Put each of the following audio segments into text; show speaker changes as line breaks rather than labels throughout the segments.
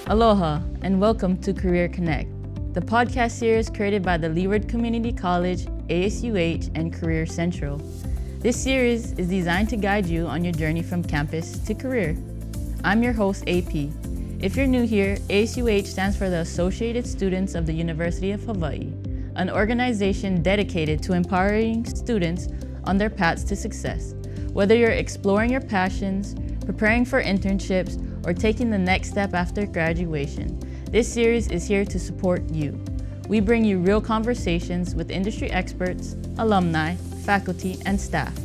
Aloha, and welcome to Career Connect, the podcast series created by the Leeward Community College, ASUH, and Career Central. This series is designed to guide you on your journey from campus to career. I'm your host, AP. If you're new here, ASUH stands for the Associated Students of the University of Hawaii, an organization dedicated to empowering students on their paths to success. Whether you're exploring your passions, preparing for internships, or taking the next step after graduation, this series is here to support you. We bring you real conversations with industry experts, alumni, faculty, and staff,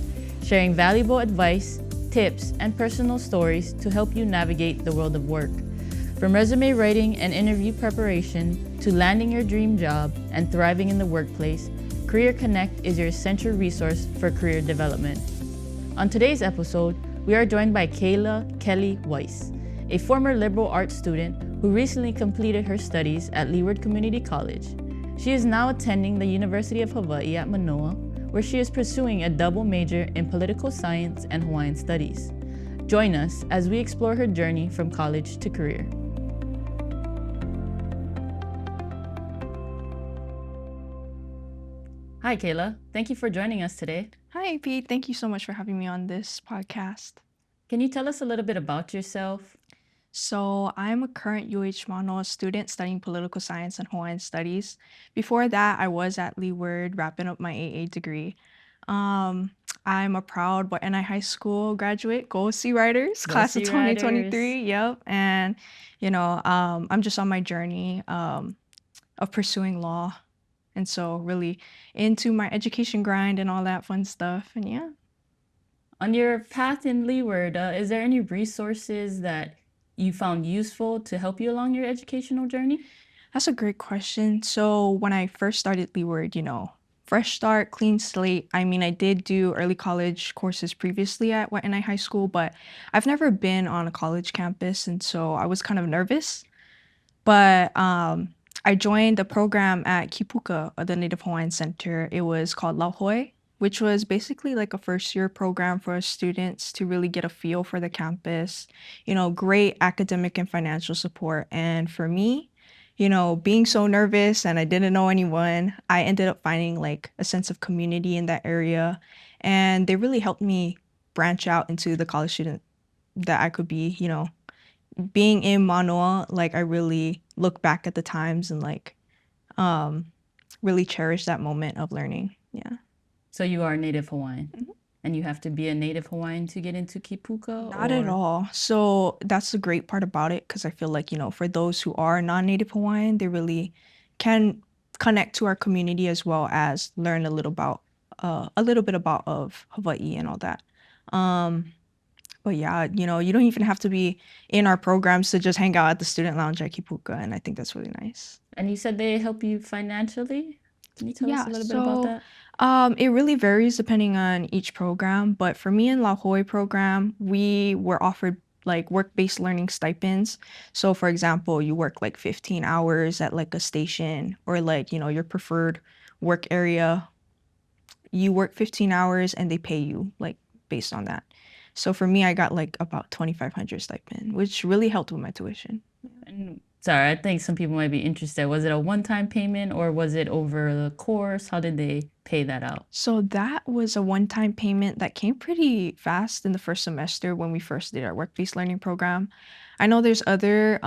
sharing valuable advice, tips, and personal stories to help you navigate the world of work. From resume writing and interview preparation to landing your dream job and thriving in the workplace, Career Connect is your essential resource for career development. On today's episode, we are joined by Kaylah Kelly-Weiss, a former liberal arts student who recently completed her studies at Leeward Community College. She is now attending the University of Hawaii at Manoa, where she is pursuing a double major in political science and Hawaiian studies. Join us as we explore her journey from college to career. Hi, Kaylah. Thank you for joining us today.
Hi, Pete. Thank you so much for having me on this podcast.
Can you tell us a little bit about yourself?
So, I'm a current UH Mānoa student studying political science and Hawaiian studies. Before that, I was at Leeward wrapping up my AA degree. I'm a proud anae High School graduate, Go Sea Riders,
Go
class of
Sea
2023. Yep. And, I'm just on my journey of pursuing law. And so, really into my education grind and all that fun stuff. And yeah.
On your path in Leeward, is there any resources that you found useful to help you along your educational journey?
That's a great question. So when I first started Leeward, fresh start, clean slate. I mean, I did do early college courses previously at anae High School, but I've never been on a college campus, and so I was kind of nervous. But I joined a program at Kipuka, the Native Hawaiian Center. It was called Lauhoe, which was basically like a first-year program for students to really get a feel for the campus, great academic and financial support. And for me, being so nervous and I didn't know anyone, I ended up finding like a sense of community in that area. And they really helped me branch out into the college student that I could be, being in Mānoa, like I really look back at the times and like really cherish that moment of learning. Yeah.
So you are Native Hawaiian,
Mhm.
and you have to be a Native Hawaiian to get into Kipuka?
Not at all. So that's the great part about it, because I feel like, for those who are non-Native Hawaiian, they really can connect to our community as well as learn a little bit about of Hawaii and all that. But yeah, you don't even have to be in our programs to just hang out at the student lounge at Kipuka, and I think that's really nice.
And you said they help you financially? Can you tell us a little bit about that?
It really varies depending on each program, but for me in Lauhoe program, we were offered like work-based learning stipends. So for example, you work like 15 hours at like a station or like, your preferred work area. You work 15 hours and they pay you like based on that. So for me, I got like about 2,500 stipend, which really helped with my tuition.
And sorry, I think some people might be interested. Was it a one-time payment or was it over the course? How did they pay that out?
So that was a one-time payment that came pretty fast in the first semester when we first did our work-based learning program. I know there's other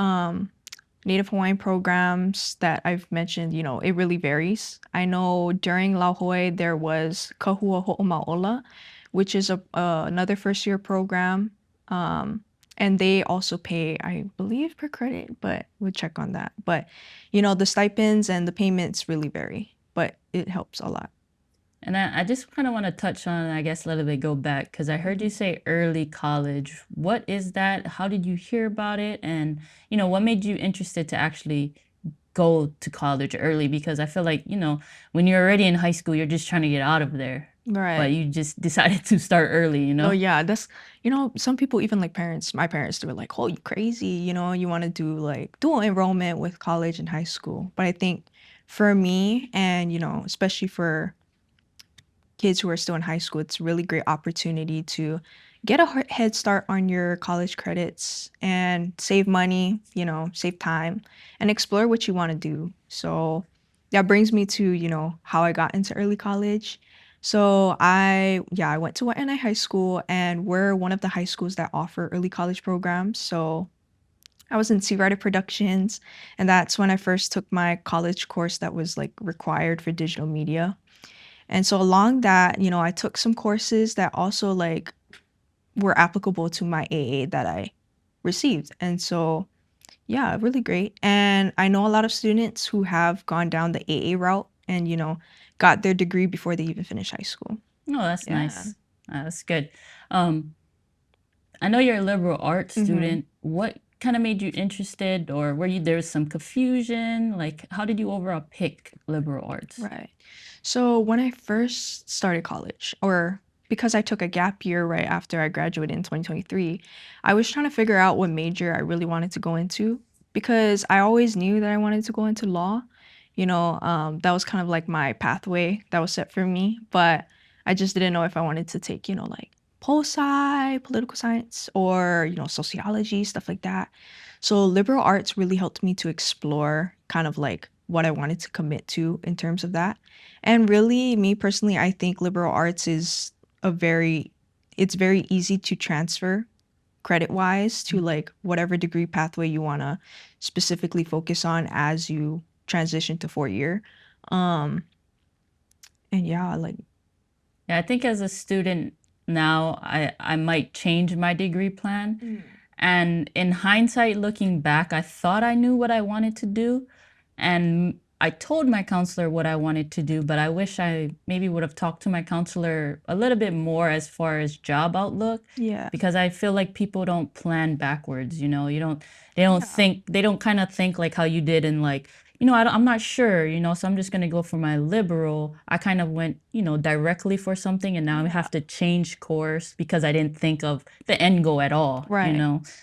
Native Hawaiian programs that I've mentioned, it really varies. I know during Lauhoe there was Kahua Ho'oma'ola, which is another first-year program. And they also pay, I believe, per credit, but we'll check on that. But, the stipends and the payments really vary, but it helps a lot.
And I just kind of want to touch on, I guess, a little bit go back, because I heard you say early college. What is that? How did you hear about it? And, what made you interested to actually go to college early? Because I feel like, when you're already in high school, you're just trying to get out of there.
Right.
But you just decided to start early,
Oh yeah, that's some people, even like my parents, they were like, "Oh, you crazy, you want to do like dual enrollment with college and high school." But I think for me and especially for kids who are still in high school, it's a really great opportunity to get a head start on your college credits and save money, save time and explore what you want to do. So that brings me to, how I got into early college. So I went to Waianae High School, and we're one of the high schools that offer early college programs. So I was in Sea Writer Productions, and that's when I first took my college course that was like required for digital media. And so along that, I took some courses that also like were applicable to my AA that I received. And so, yeah, really great. And I know a lot of students who have gone down the AA route and, got their degree before they even finish high school.
Oh, that's
Yeah.
nice. That's good. I know you're a liberal arts student. What kind of made you interested, or there was some confusion? Like, how did you overall pick liberal arts?
Right. So when I first started college, or because I took a gap year right after I graduated in 2023, I was trying to figure out what major I really wanted to go into because I always knew that I wanted to go into law. That was kind of like my pathway that was set for me, but I just didn't know if I wanted to take, like pol sci, political science, or, sociology, stuff like that. So liberal arts really helped me to explore kind of like what I wanted to commit to in terms of that. And really, me personally, I think liberal arts is it's very easy to transfer credit wise to like whatever degree pathway you want to specifically focus on as you transition to 4 year. And yeah, like,
Yeah, I think as a student now, I might change my degree plan. And in hindsight, looking back, I thought I knew what I wanted to do. And I told my counselor what I wanted to do, but I wish I maybe would have talked to my counselor a little bit more as far as job outlook,
yeah,
because I feel like people don't plan backwards, they don't think, they don't kind of think like how you did in like, I'm not sure, so I'm just going to go for my liberal. I kind of went, directly for something, and now I have to change course because I didn't think of the end goal at all,
right.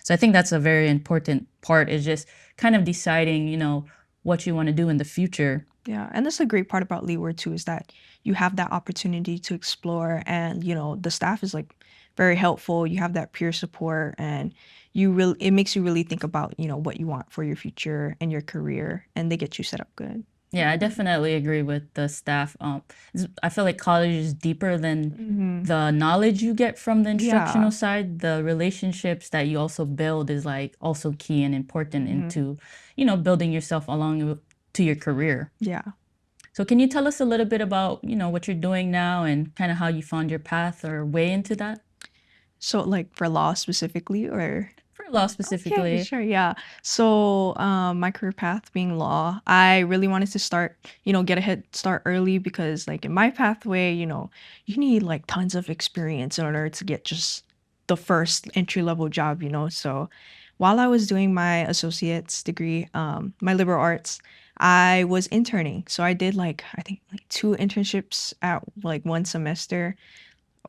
So I think that's a very important part, is just kind of deciding, what you want to do in the future.
Yeah, and that's a great part about Leeward too, is that you have that opportunity to explore, and the staff is like very helpful. You have that peer support, and it makes you really think about what you want for your future and your career, and they get you set up good.
Yeah, I definitely agree with the staff. I feel like college is deeper than the knowledge you get from the instructional side. The relationships that you also build is like also key and important into, building yourself along to your career.
Yeah.
So can you tell us a little bit about, what you're doing now and kind of how you found your path or way into that?
So like for law specifically, or?
For law specifically.
Okay, sure, yeah. So, my career path being law, I really wanted to start, get a head start early because, like, in my pathway, you need like tons of experience in order to get just the first entry level job, So, while I was doing my associate's degree, my liberal arts, I was interning. So, I did like, I think, like 2 internships at like 1 semester,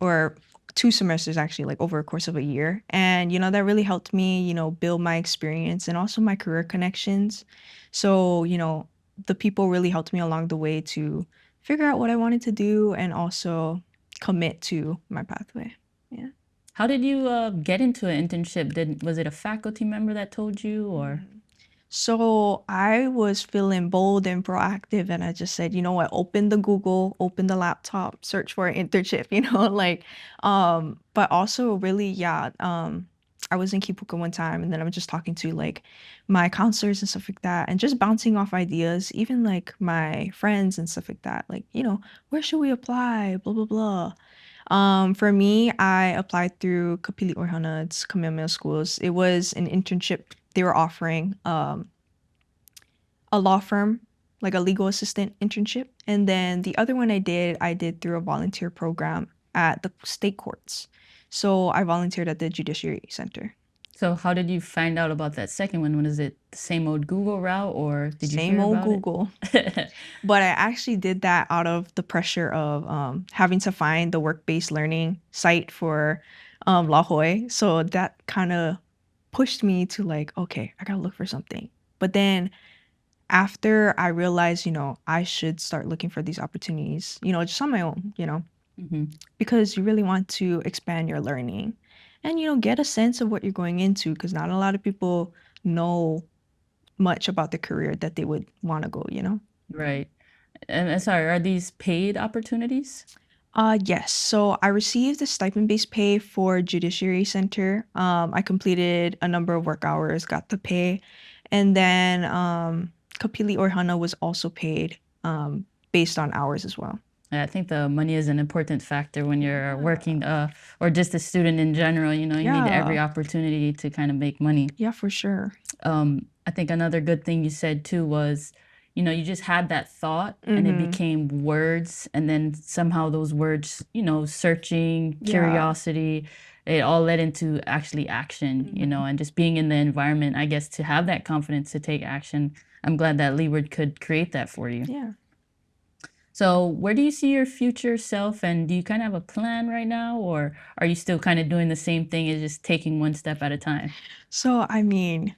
or 2 semesters actually, like over a course of a year. And, that really helped me, build my experience and also my career connections. So, the people really helped me along the way to figure out what I wanted to do and also commit to my pathway. Yeah.
How did you get into an internship? Was it a faculty member that told you, or?
So I was feeling bold and proactive, and I just said, you know what, open the Google, open the laptop, search for an internship, like, but also really, yeah, I was in Kipuka one time, and then I was just talking to like my counselors and stuff like that, and just bouncing off ideas, even like my friends and stuff like that, like, where should we apply, blah, blah, blah. For me, I applied through Kapili Orhanad's Kamehameha Schools. It was an internship they were offering, a law firm, like a legal assistant internship. And then the other one I did through a volunteer program at the state courts. So I volunteered at the Judiciary Center.
So how did you find out about that second one? Was it the same old Google route, or did you
Same
hear
old
about
Google. But I actually did that out of the pressure of having to find the work-based learning site for Lauhoe. So that kind of pushed me to like, okay, I gotta look for something. But then after I realized, I should start looking for these opportunities, just on my own,
Mm-hmm.
because you really want to expand your learning. and get a sense of what you're going into, because not a lot of people know much about the career that they would want to go.
Right. And sorry, are these paid opportunities?
Yes. So I received a stipend-based pay for Judiciary Center. I completed a number of work hours, got the pay, and then Kapili Orhana was also paid based on hours as well.
I think the money is an important factor when you're
Yeah.
working, or just a student in general. You need every
Yeah.
opportunity to kind of make money.
Yeah, for sure.
I think another good thing you said too was, you just had that thought and it
Mm-hmm.
became words, and then somehow those words, searching,
Yeah.
curiosity, it all led into actually action,
Mhm.
and just being in the environment, I guess, to have that confidence to take action. I'm glad that Leeward could create that for you.
Yeah.
So, where do you see your future self, and do you kind of have a plan right now, or are you still kind of doing the same thing and just taking one step at a time?
So, I mean,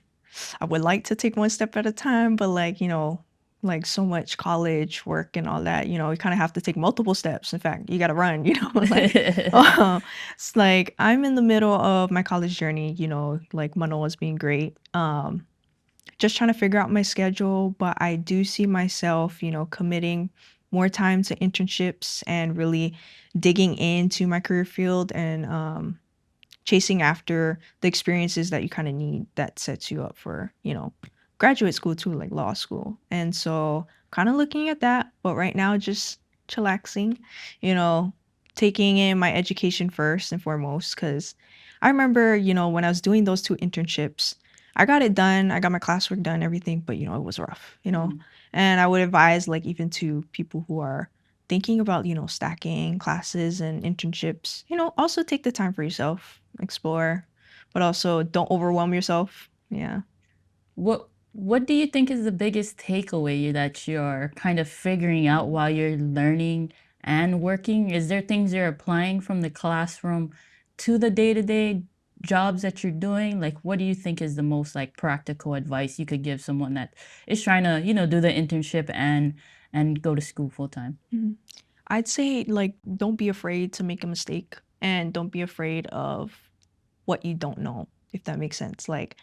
I would like to take one step at a time, but like so much college work and all that, you kind of have to take multiple steps. In fact, you got to run, like, it's like I'm in the middle of my college journey, like Manoa's being great. Just trying to figure out my schedule, but I do see myself, committing more time to internships and really digging into my career field and chasing after the experiences that you kind of need that sets you up for, graduate school too, like law school. And so kind of looking at that, but right now just chillaxing, you know, taking in my education first and foremost. Cause I remember, when I was doing those two internships, I got it done. I got my classwork done, everything, but it was rough.
Mhm.
And I would advise like even to people who are thinking about, stacking classes and internships, also take the time for yourself, explore, but also don't overwhelm yourself. Yeah.
What do you think is the biggest takeaway that you're kind of figuring out while you're learning and working? Is there things you're applying from the classroom to the day-to-day jobs that you're doing? Like, what do you think is the most like practical advice you could give someone that is trying to, do the internship and go to school full time?
Mhm. I'd say like don't be afraid to make a mistake and don't be afraid of what you don't know, if that makes sense. Like,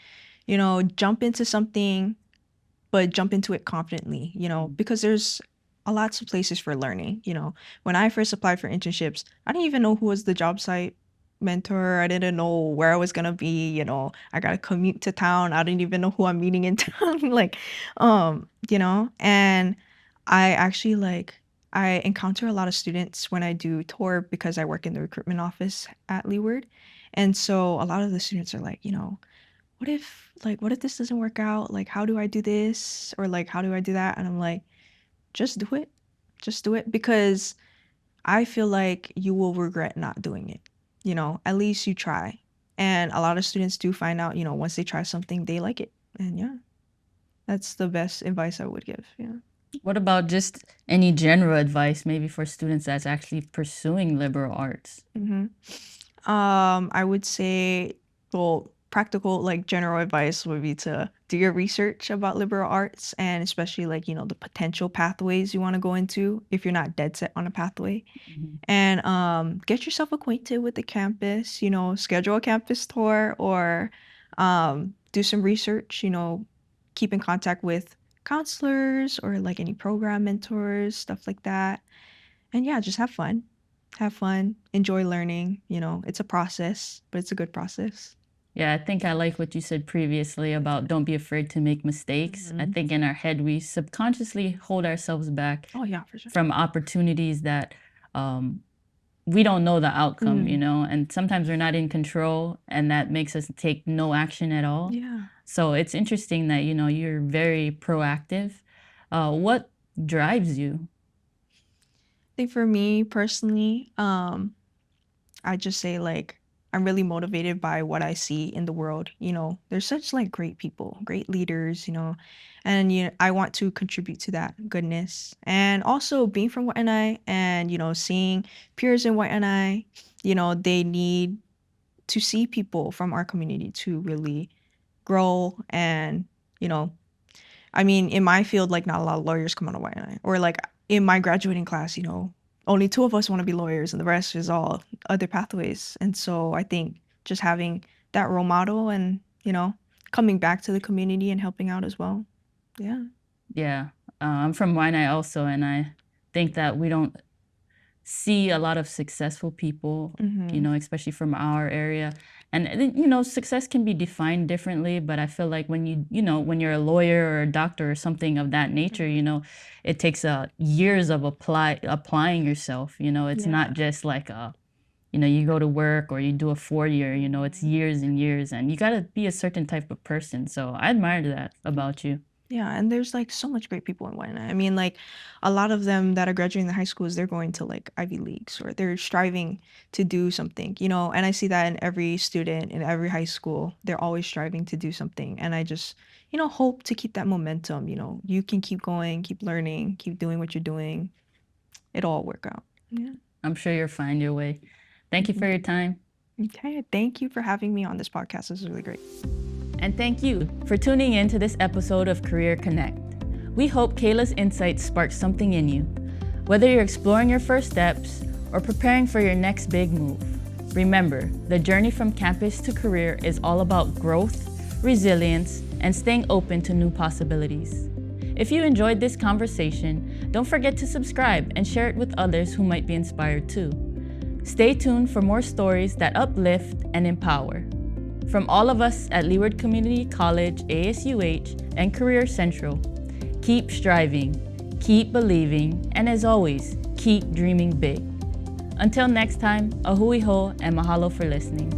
jump into something but jump into it confidently, because there's a lots of places for learning. When I first applied for internships, I didn't even know who was the job site mentor. I didn't know where I was gonna be. I gotta commute to town. I didn't even know who I'm meeting in town. Like, and I actually I encounter a lot of students when I do tour because I work in the recruitment office at Leeward. And so a lot of the students are like, what if this doesn't work out? Like, how do I do this? Or like, how do I do that? And I'm like, just do it. Just do it because I feel like you will regret not doing it. At least you try. And a lot of students do find out, once they try something, they like it. And yeah, that's the best advice I would give. Yeah.
What about just any general advice, maybe for students that's actually pursuing liberal arts?
hmm I would say, well, practical, like general advice would be to do your research about liberal arts and especially like, the potential pathways you want to go into if you're not dead set on a pathway.
Mhm.
And get yourself acquainted with the campus, schedule a campus tour or do some research, keep in contact with counselors or like any program mentors, stuff like that. And yeah, just have fun. Have fun, enjoy learning. It's a process, but it's a good process.
Yeah, I think I like what you said previously about don't be afraid to make mistakes. I
hmm
think in our head, we subconsciously hold ourselves back
Oh, yeah, for sure.
from opportunities that um, we don't know the outcome,
Mm,
and sometimes we're not in control, and that makes us take no action at all.
yeah.
So it's interesting that, you're very proactive. What drives you?
I think for me personally, I just say like I'm really motivated by what I see in the world. There's such like great people, great leaders, and I want to contribute to that goodness. And also being from Waianae and seeing peers in Waianae, they need to see people from our community to really grow and you know I mean, in my field, like not a lot of lawyers come out of Waianae. Or like in my graduating class, only two of us want to be lawyers and the rest is all other pathways. And so I think just having that role model and, coming back to the community and helping out as well. Yeah.
Yeah, I'm from Waianae also, and I think that we don't see a lot of successful people, especially from our area. And success can be defined differently, but I feel like when when you're a lawyer or a doctor or something of that nature, it takes years of applying yourself. It's not just like you go to work or you do a 4-year, it's years and years, and you got to be a certain type of person. So I admire that about you.
Yeah, and there's like so much great people in Waianae. I mean, like a lot of them that are graduating the high schools, they're going to like Ivy Leagues or they're striving to do something, and I see that in every student in every high school. They're always striving to do something. And I just, hope to keep that momentum. You can keep going, keep learning, keep doing what you're doing. It'll all work out. Yeah.
I'm sure you'll find your way. Thank you for your time.
Okay. Thank you for having me on this podcast. This is really great.
And thank you for tuning in to this episode of Career Connect. We hope Kaylah's insights spark something in you. Whether you're exploring your first steps or preparing for your next big move, remember, the journey from campus to career is all about growth, resilience, and staying open to new possibilities. If you enjoyed this conversation, don't forget to subscribe and share it with others who might be inspired too. Stay tuned for more stories that uplift and empower. From all of us at Leeward Community College, ASUH, and Career Central, keep striving, keep believing, and as always, keep dreaming big. Until next time, ahui ho and mahalo for listening.